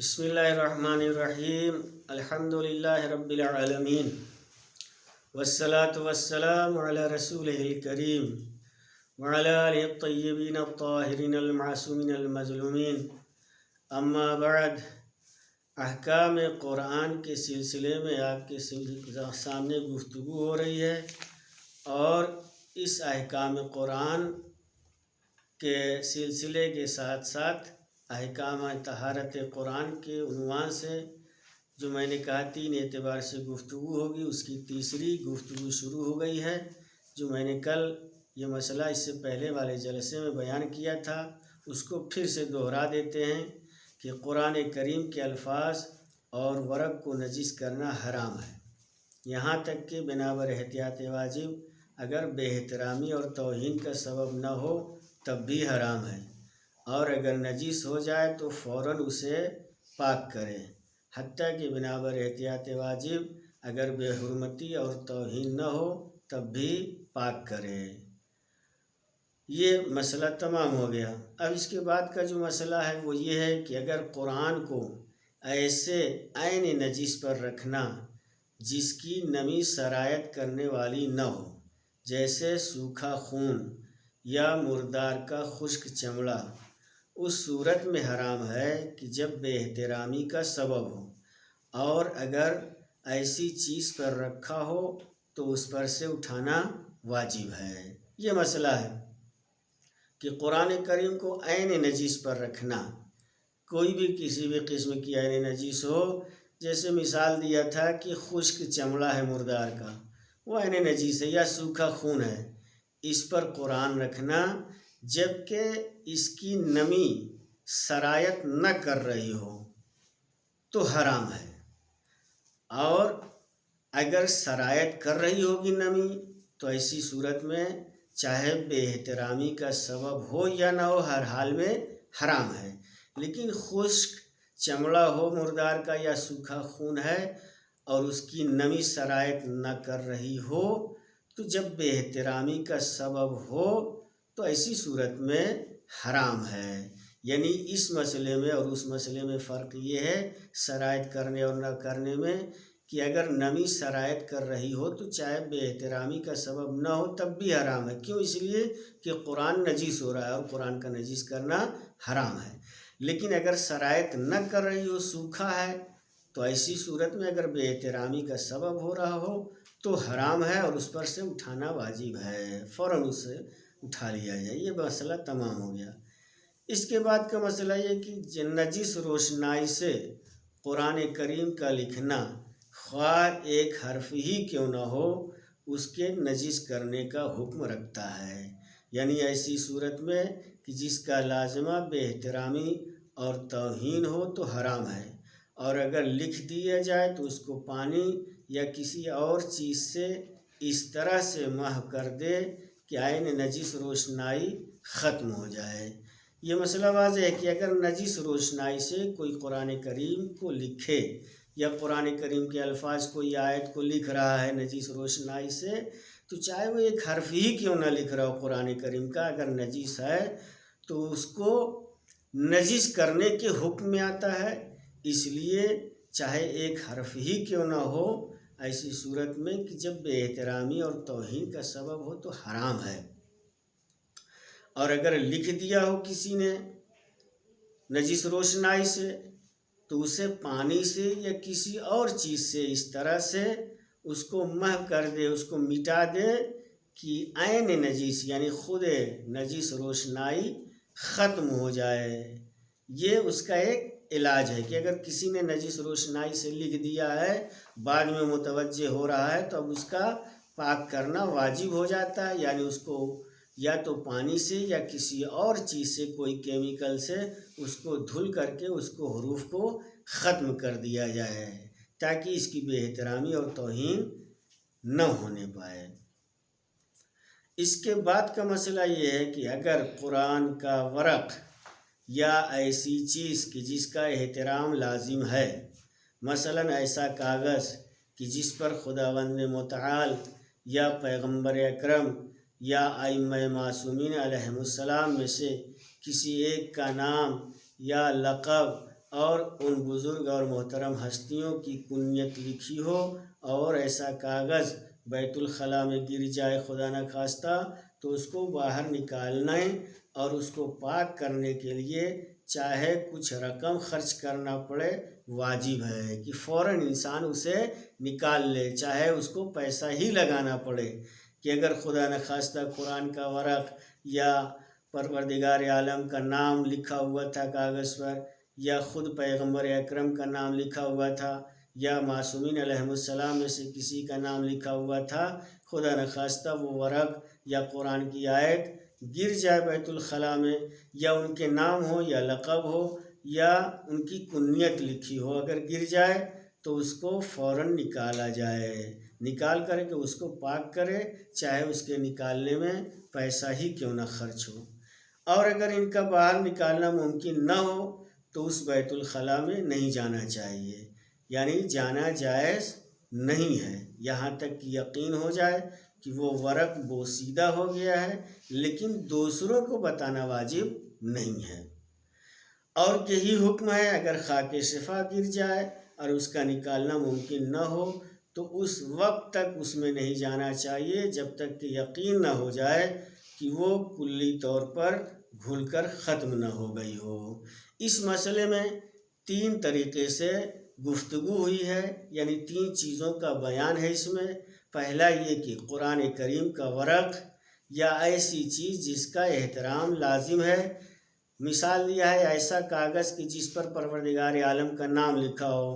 بسم اللہ الرحمن الرحیم الحمد للہ رب العالمین والصلاة والسلام علی رسولہ الکریم وعلی آلہ الطیبین الطاہرین المعصومین المظلومین اما بعد۔ احکام قرآن کے سلسلے میں آپ کے سامنے گفتگو ہو رہی ہے، اور اس احکام قرآن کے سلسلے کے ساتھ ساتھ احکام طہارت قرآن کے عنوان سے جو میں نے کہا 3 اعتبار سے گفتگو ہوگی، اس کی تیسری گفتگو شروع ہو گئی ہے۔ جو میں نے کل یہ مسئلہ اس سے پہلے والے جلسے میں بیان کیا تھا، اس کو پھر سے دوہرا دیتے ہیں کہ قرآن کریم کے الفاظ اور ورق کو نجس کرنا حرام ہے، یہاں تک کہ بنابر احتیاط واجب اگر بے احترامی اور توہین کا سبب نہ ہو تب بھی حرام ہے، اور اگر نجس ہو جائے تو فوراً اسے پاک کرے، حتیٰ کہ بنابر احتیاط واجب اگر بے حرمتی اور توہین نہ ہو تب بھی پاک کرے۔ یہ مسئلہ تمام ہو گیا۔ اب اس کے بعد کا جو مسئلہ ہے وہ یہ ہے کہ اگر قرآن کو ایسے عین نجس پر رکھنا جس کی نمی سرایت کرنے والی نہ ہو، جیسے سوکھا خون یا مردار کا خشک چمڑا، اس صورت میں حرام ہے کہ جب بے احترامی کا سبب ہو، اور اگر ایسی چیز پر رکھا ہو تو اس پر سے اٹھانا واجب ہے۔ یہ مسئلہ ہے کہ قرآن کریم کو عین نجس پر رکھنا، کوئی بھی کسی بھی قسم کی عین نجس ہو، جیسے مثال دیا تھا کہ خشک چمڑا ہے مردار کا، وہ عین نجس ہے، یا سوکھا خون ہے، اس پر قرآن رکھنا جبکہ اس کی نمی سرایت نہ کر رہی ہو تو حرام ہے، اور اگر سرایت کر رہی ہوگی نمی تو ایسی صورت میں چاہے بے احترامی کا سبب ہو یا نہ ہو ہر حال میں حرام ہے۔ لیکن خشک چمڑا ہو مردار کا یا سوکھا خون ہے اور اس کی نمی سرایت نہ کر رہی ہو تو جب بے احترامی کا سبب ہو تو ایسی صورت میں حرام ہے۔ یعنی اس مسئلے میں اور اس مسئلے میں فرق یہ ہے سرایت کرنے اور نہ کرنے میں، کہ اگر نمی سرایت کر رہی ہو تو چاہے بے احترامی کا سبب نہ ہو تب بھی حرام ہے۔ کیوں؟ اس لیے کہ قرآن نجس ہو رہا ہے اور قرآن کا نجس کرنا حرام ہے۔ لیکن اگر سرایت نہ کر رہی ہو، سوکھا ہے، تو ایسی صورت میں اگر بے احترامی کا سبب ہو رہا ہو تو حرام ہے اور اس پر سے اٹھانا واجب ہے، فوراً اسے اٹھا لیا جائے۔ یہ مسئلہ تمام ہو گیا۔ اس کے بعد کا مسئلہ یہ کہ نجس روشنائی سے قرآن کریم کا لکھنا، خواہ ایک حرف ہی کیوں نہ ہو، اس کے نجس کرنے کا حکم رکھتا ہے۔ یعنی ایسی صورت میں کہ جس کا لازمہ بے احترامی اور توہین ہو تو حرام ہے، اور اگر لکھ دیا جائے تو اس کو پانی یا کسی اور چیز سے اس طرح سے محو کر دے کہ عین نجس روشنائی ختم ہو جائے۔ یہ مسئلہ واضح ہے کہ اگر نجس روشنائی سے کوئی قرآن کریم کو لکھے یا قرآن کریم کے الفاظ کوئی آیت کو لکھ رہا ہے نجس روشنائی سے، تو چاہے وہ ایک حرف ہی کیوں نہ لکھ رہا ہو قرآن کریم کا، اگر نجس ہے تو اس کو نجس کرنے کے حکم میں آتا ہے۔ اس لیے چاہے ایک حرف ہی کیوں نہ ہو، ایسی صورت میں کہ جب بے احترامی اور توہین کا سبب ہو تو حرام ہے، اور اگر لکھ دیا ہو کسی نے نجس روشنائی سے تو اسے پانی سے یا کسی اور چیز سے اس طرح سے اس کو محو کر دے، اس کو مٹا دے کہ عین نجس یعنی خود نجس روشنائی ختم ہو جائے۔ یہ اس کا ایک علاج ہے کہ اگر کسی نے نجس روشنائی سے لکھ دیا ہے، بعد میں متوجہ ہو رہا ہے، تو اب اس کا پاک کرنا واجب ہو جاتا ہے، یعنی اس کو یا تو پانی سے یا کسی اور چیز سے، کوئی کیمیکل سے اس کو دھل کر کے اس کو حروف کو ختم کر دیا جائے تاکہ اس کی بے احترامی اور توہین نہ ہونے پائے۔ اس کے بعد کا مسئلہ یہ ہے کہ اگر قرآن کا ورق یا ایسی چیز کہ جس کا احترام لازم ہے، مثلاً ایسا کاغذ کہ جس پر خداوند متعال یا پیغمبر اکرم یا ائمہ معصومین علیہم السلام میں سے کسی ایک کا نام یا لقب اور ان بزرگ اور محترم ہستیوں کی کنیت لکھی ہو اور ایسا کاغذ بیت الخلاء میں گر جائے خدا نخواستہ تو اس کو باہر نکالنے اور اس کو پاک کرنے کے لیے چاہے کچھ رقم خرچ کرنا پڑے واجب ہے کہ فوراً انسان اسے نکال لے، چاہے اس کو پیسہ ہی لگانا پڑے کہ اگر خدا نخواستہ قرآن کا ورق یا پروردگار عالم کا نام لکھا ہوا تھا کاغذ پر، یا خود پیغمبر اکرم کا نام لکھا ہوا تھا، یا معصومین علیہ السلام میں سے کسی کا نام لکھا ہوا تھا، خدا نخواستہ وہ ورق یا قرآن کی آیت گر جائے بیت الخلاء میں، یا ان کے نام ہو یا لقب ہو یا ان کی کنیت لکھی ہو، اگر گر جائے تو اس کو فوراً نکالا جائے، نکال کر کے اس کو پاک کرے، چاہے اس کے نکالنے میں پیسہ ہی کیوں نہ خرچ ہو۔ اور اگر ان کا باہر نکالنا ممکن نہ ہو تو اس بیت الخلاء میں نہیں جانا چاہیے، یعنی جانا جائز نہیں ہے یہاں تک کہ یقین ہو جائے کہ وہ ورق بوسیدہ ہو گیا ہے، لیکن دوسروں کو بتانا واجب نہیں ہے۔ اور یہی حکم ہے اگر خاک شفا گر جائے اور اس کا نکالنا ممکن نہ ہو تو اس وقت تک اس میں نہیں جانا چاہیے جب تک کہ یقین نہ ہو جائے کہ وہ کلی طور پر گھل کر ختم نہ ہو گئی ہو۔ اس مسئلے میں 3 طریقے سے گفتگو ہوئی ہے، یعنی 3 چیزوں کا بیان ہے اس میں۔ پہلا یہ کہ قرآن کریم کا ورق یا ایسی چیز جس کا احترام لازم ہے، مثال دیا ہے ایسا کاغذ کہ جس پر پروردگار عالم کا نام لکھا ہو،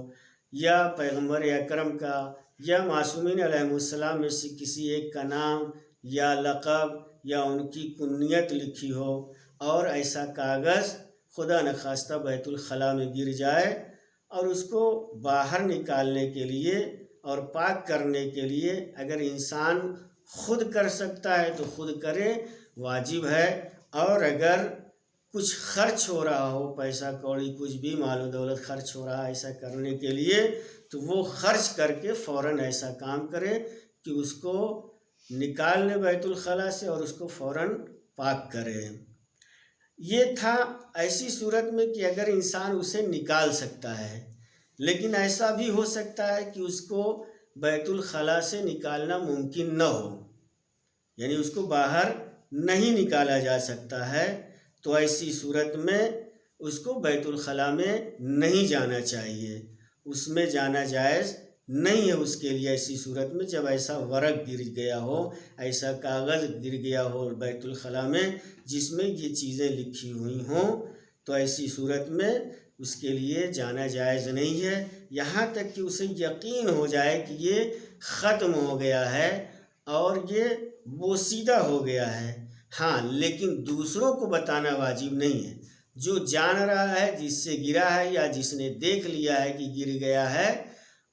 یا پیغمبر اکرم کا یا معصومین علیہ السلام میں سے کسی ایک کا نام یا لقب یا ان کی کنیت لکھی ہو، اور ایسا کاغذ خدا نخواستہ بیت الخلاء میں گر جائے اور اس کو باہر نکالنے کے لیے اور پاک کرنے کے لیے اگر انسان خود کر سکتا ہے تو خود کرے، واجب ہے۔ اور اگر کچھ خرچ ہو رہا ہو، پیسہ کوڑی کچھ بھی مال و دولت خرچ ہو رہا ہے ایسا کرنے کے لیے، تو وہ خرچ کر کے فوراً ایسا کام کرے کہ اس کو نکال لے بیت الخلاء سے اور اس کو فوراً پاک کرے۔ یہ تھا ایسی صورت میں کہ اگر انسان اسے نکال سکتا ہے، لیکن ایسا بھی ہو سکتا ہے کہ اس کو بیت الخلاء سے نکالنا ممکن نہ ہو، یعنی اس کو باہر نہیں نکالا جا سکتا ہے، تو ایسی صورت میں اس کو بیت الخلاء میں نہیں جانا چاہیے، اس میں جانا جائز نہیں ہے اس کے لیے۔ ایسی صورت میں جب ایسا ورق گر گیا ہو، ایسا کاغذ گر گیا ہو بیت الخلاء میں جس میں یہ چیزیں لکھی ہوئی ہوں، تو ایسی صورت میں اس کے لیے جانا جائز نہیں ہے یہاں تک کہ اسے یقین ہو جائے کہ یہ ختم ہو گیا ہے اور یہ بوسیدہ ہو گیا ہے۔ ہاں، لیکن دوسروں کو بتانا واجب نہیں ہے۔ جو جان رہا ہے، جس سے گرا ہے یا جس نے دیکھ لیا ہے کہ گر گیا ہے،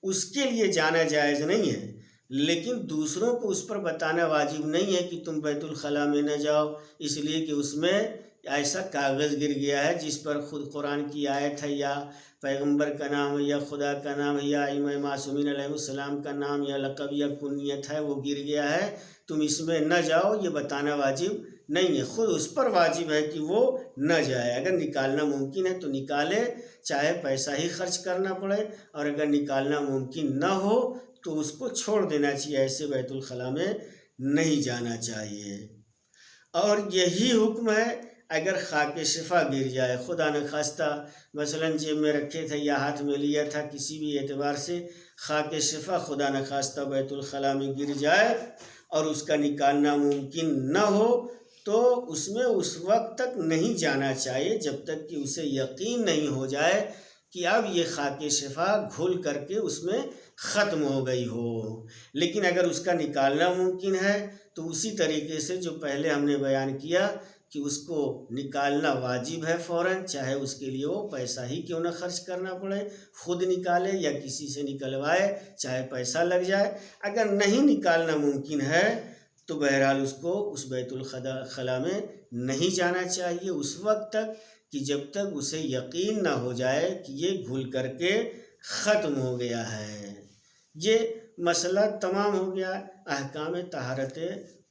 اس کے لیے جانا جائز نہیں ہے، لیکن دوسروں کو اس پر بتانا واجب نہیں ہے کہ تم بیت الخلاء میں نہ جاؤ، اس لیے کہ اس میں ایسا کاغذ گر گیا ہے جس پر خود قرآن کی آیت ہے یا پیغمبر کا نام ہے یا خدا کا نام ہے یا ائمہ معصومین علیہ السلام کا نام یا لقب یا کنیت ہے، وہ گر گیا ہے، تم اس میں نہ جاؤ، یہ بتانا واجب نہیں ہے۔ خود اس پر واجب ہے کہ وہ نہ جائے۔ اگر نکالنا ممکن ہے تو نکالے، چاہے پیسہ ہی خرچ کرنا پڑے، اور اگر نکالنا ممکن نہ ہو تو اس کو چھوڑ دینا چاہیے، ایسے بیت الخلاء میں نہیں جانا چاہیے۔ اور یہی حکم ہے اگر خاک شفا گر جائے، خدا نخواستہ مثلاً جیب میں رکھے تھے یا ہاتھ میں لیا تھا، کسی بھی اعتبار سے خاک شفا خدا نخواستہ بیت الخلاء میں گر جائے اور اس کا نکالنا ممکن نہ ہو تو اس میں اس وقت تک نہیں جانا چاہیے جب تک کہ اسے یقین نہیں ہو جائے کہ اب یہ خاک شفا گھل کر کے اس میں ختم ہو گئی ہو۔ لیکن اگر اس کا نکالنا ممکن ہے تو اسی طریقے سے جو پہلے ہم نے بیان کیا کہ اس کو نکالنا واجب ہے فوراً، چاہے اس کے لیے وہ پیسہ ہی کیوں نہ خرچ کرنا پڑے، خود نکالے یا کسی سے نکلوائے، چاہے پیسہ لگ جائے۔ اگر نہیں نکالنا ممکن ہے تو بہرحال اس کو اس بیت الخلاء میں نہیں جانا چاہیے اس وقت تک کہ جب تک اسے یقین نہ ہو جائے کہ یہ گھل کر کے ختم ہو گیا ہے۔ یہ مسئلہ تمام ہو گیا۔ احکام طہارت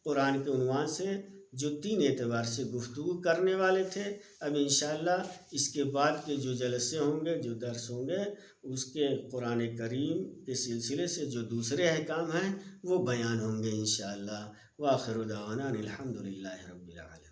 قرآن کے عنوان سے جو 3 اعتبار سے گفتگو کرنے والے تھے، اب انشاءاللہ اس کے بعد کے جو جلسے ہوں گے، جو درس ہوں گے، اس کے قرآن کریم کے سلسلے سے جو دوسرے احکام ہیں وہ بیان ہوں گے انشاءاللہ۔ وآخر دعوانا الحمدللہ رب العالمین۔